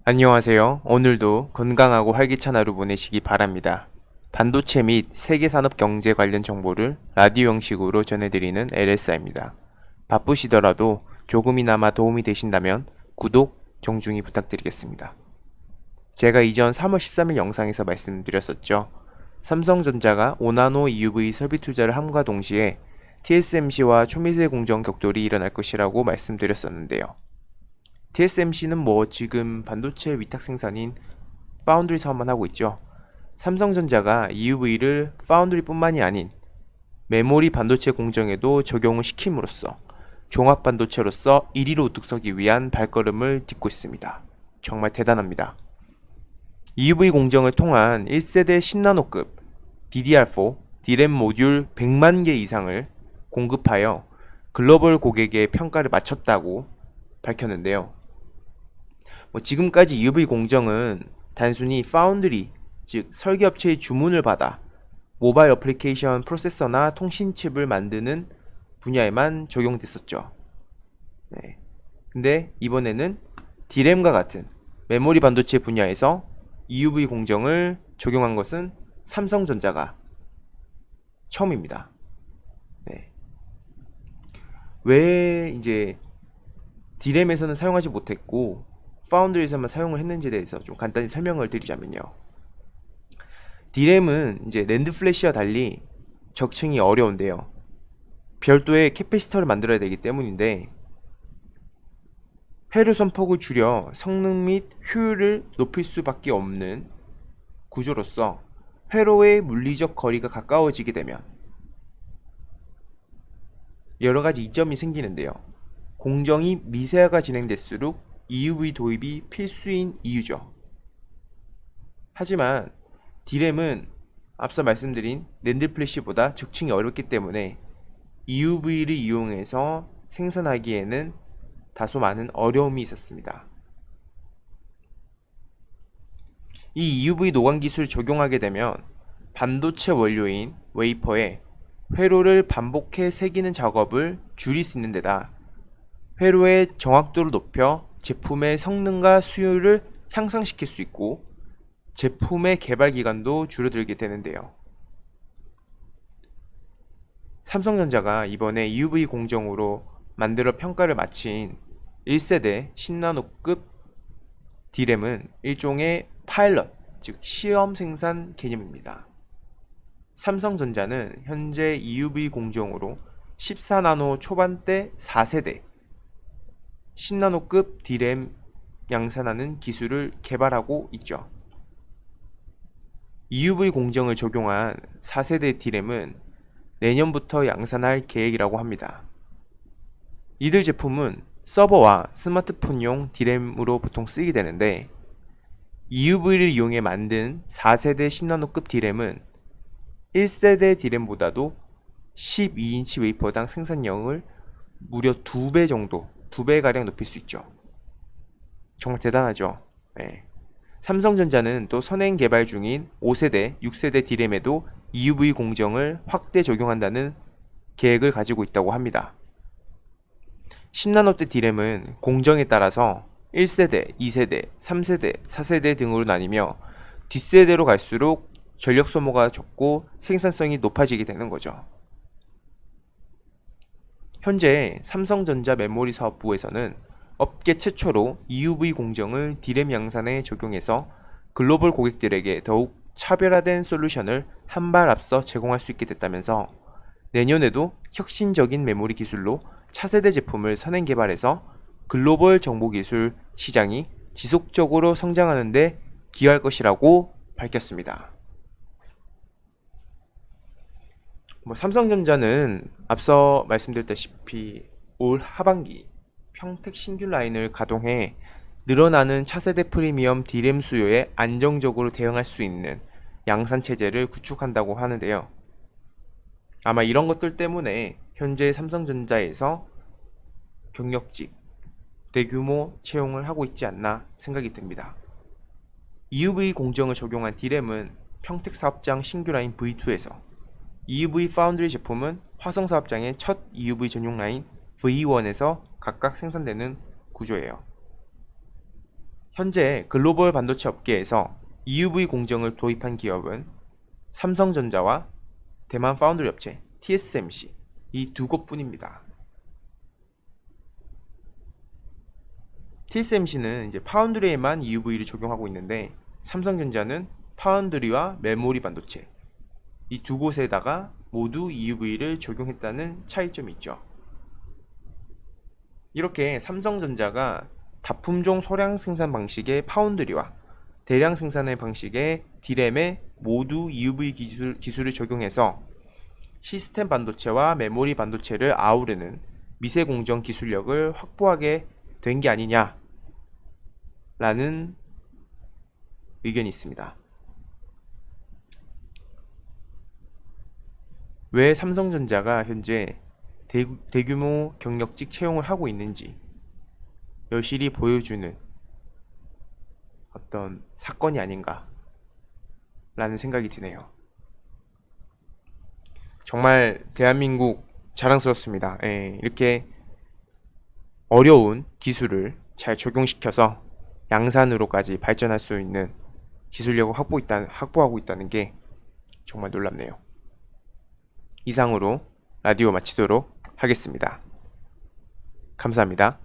안녕하세요. 오늘도 건강하고 활기찬 하루 보내시기 바랍니다. 반도체 및 세계산업 경제 관련 정보를 라디오 형식으로 전해드리는 LSI입니다. 바쁘시더라도 조금이나마 도움이 되신다면 구독, 정중히 부탁드리겠습니다. 제가 이전 3월 13일 영상에서 말씀드렸었죠. 삼성전자가 5나노 EUV 설비 투자를 함과 동시에 TSMC와 초미세 공정 격돌이 일어날 것이라고 말씀드렸었는데요. TSMC는 지금 반도체 위탁 생산인 파운드리 사업만 하고 있죠. 삼성전자가 EUV를 파운드리뿐만이 아닌 메모리 반도체 공정에도 적용을 시킴으로써 종합 반도체로서 1위로 우뚝 서기 위한 발걸음을 딛고 있습니다. 정말 대단합니다. EUV 공정을 통한 1세대 10나노급 DDR4 D램 모듈 100만 개 이상을 공급하여 글로벌 고객의 평가를 마쳤다고 밝혔는데요. 지금까지 EUV 공정은 단순히 파운드리, 즉 설계업체의 주문을 받아 모바일 어플리케이션 프로세서나 통신칩을 만드는 분야에만 적용됐었죠. 네. 근데 이번에는 D램과 같은 메모리 반도체 분야에서 EUV 공정을 적용한 것은 삼성전자가 처음입니다. 네. 왜 이제 D램에서는 사용하지 못했고 파운드리에서만 사용을 했는지에 대해서 좀 간단히 설명을 드리자면요. D램은 이제 낸드 플래시와 달리 적층이 어려운데요. 별도의 캐패시터를 만들어야 되기 때문인데 회로 선폭을 줄여 성능 및 효율을 높일 수밖에 없는 구조로서 회로의 물리적 거리가 가까워지게 되면 여러 가지 이점이 생기는데요. 공정이 미세화가 진행될수록 EUV 도입이 필수인 이유죠. 하지만 D램은 앞서 말씀드린 낸드 플래시보다 적층이 어렵기 때문에 EUV를 이용해서 생산하기에는 다소 많은 어려움이 있었습니다. 이 EUV 노광 기술을 적용하게 되면 반도체 원료인 웨이퍼에 회로를 반복해 새기는 작업을 줄일 수 있는 데다 회로의 정확도를 높여 제품의 성능과 수율을 향상시킬 수 있고 제품의 개발 기간도 줄어들게 되는데요. 삼성전자가 이번에 EUV 공정으로 만들어 평가를 마친 1세대 10나노급 D램은 일종의 파일럿, 즉 시험 생산 개념입니다. 삼성전자는 현재 EUV 공정으로 14나노 초반대 4세대 10나노급 D램 양산하는 기술을 개발하고 있죠. EUV 공정을 적용한 4세대 D램은 내년부터 양산할 계획이라고 합니다. 이들 제품은 서버와 스마트폰용 D램으로 보통 쓰이게 되는데 EUV를 이용해 만든 4세대 10나노급 D램은 1세대 D램보다도 12인치 웨이퍼당 생산량을 무려 2배 정도 2배가량 높일 수 있죠. 정말 대단하죠. 네. 삼성전자는 또 선행 개발 중인 5세대, 6세대 D램에도 EUV 공정을 확대 적용한다는 계획을 가지고 있다고 합니다. 10나노대 D램은 공정에 따라서 1세대, 2세대, 3세대, 4세대 등으로 나뉘며 뒷세대로 갈수록 전력 소모가 적고 생산성이 높아지게 되는 거죠. 현재 삼성전자 메모리 사업부에서는 업계 최초로 EUV 공정을 D램 양산에 적용해서 글로벌 고객들에게 더욱 차별화된 솔루션을 한 발 앞서 제공할 수 있게 됐다면서 내년에도 혁신적인 메모리 기술로 차세대 제품을 선행 개발해서 글로벌 정보기술 시장이 지속적으로 성장하는 데 기여할 것이라고 밝혔습니다. 삼성전자는 앞서 말씀드렸다시피 올 하반기 평택 신규 라인을 가동해 늘어나는 차세대 프리미엄 D램 수요에 안정적으로 대응할 수 있는 양산 체제를 구축한다고 하는데요. 아마 이런 것들 때문에 현재 삼성전자에서 경력직, 대규모 채용을 하고 있지 않나 생각이 듭니다. EUV 공정을 적용한 D램은 평택 사업장 신규 라인 V2에서 EUV 파운드리 제품은 화성 사업장의 첫 EUV 전용 라인 V1에서 각각 생산되는 구조예요. 현재 글로벌 반도체 업계에서 EUV 공정을 도입한 기업은 삼성전자와 대만 파운드리 업체 TSMC 이 두 곳뿐입니다. TSMC는 이제 파운드리에만 EUV를 적용하고 있는데 삼성전자는 파운드리와 메모리 반도체 이 두 곳에다가 모두 EUV를 적용했다는 차이점이 있죠. 이렇게 삼성전자가 다품종 소량 생산 방식의 파운드리와 대량 생산의 방식의 D램에 모두 EUV 기술을 적용해서 시스템 반도체와 메모리 반도체를 아우르는 미세 공정 기술력을 확보하게 된 게 아니냐라는 의견이 있습니다. 왜 삼성전자가 현재 대규모 경력직 채용을 하고 있는지 여실히 보여주는 어떤 사건이 아닌가 라는 생각이 드네요. 정말 대한민국 자랑스럽습니다. 이렇게 어려운 기술을 잘 적용시켜서 양산으로까지 발전할 수 있는 기술력을 확보하고 있다는 게 정말 놀랍네요. 이상으로 라디오 마치도록 하겠습니다. 감사합니다.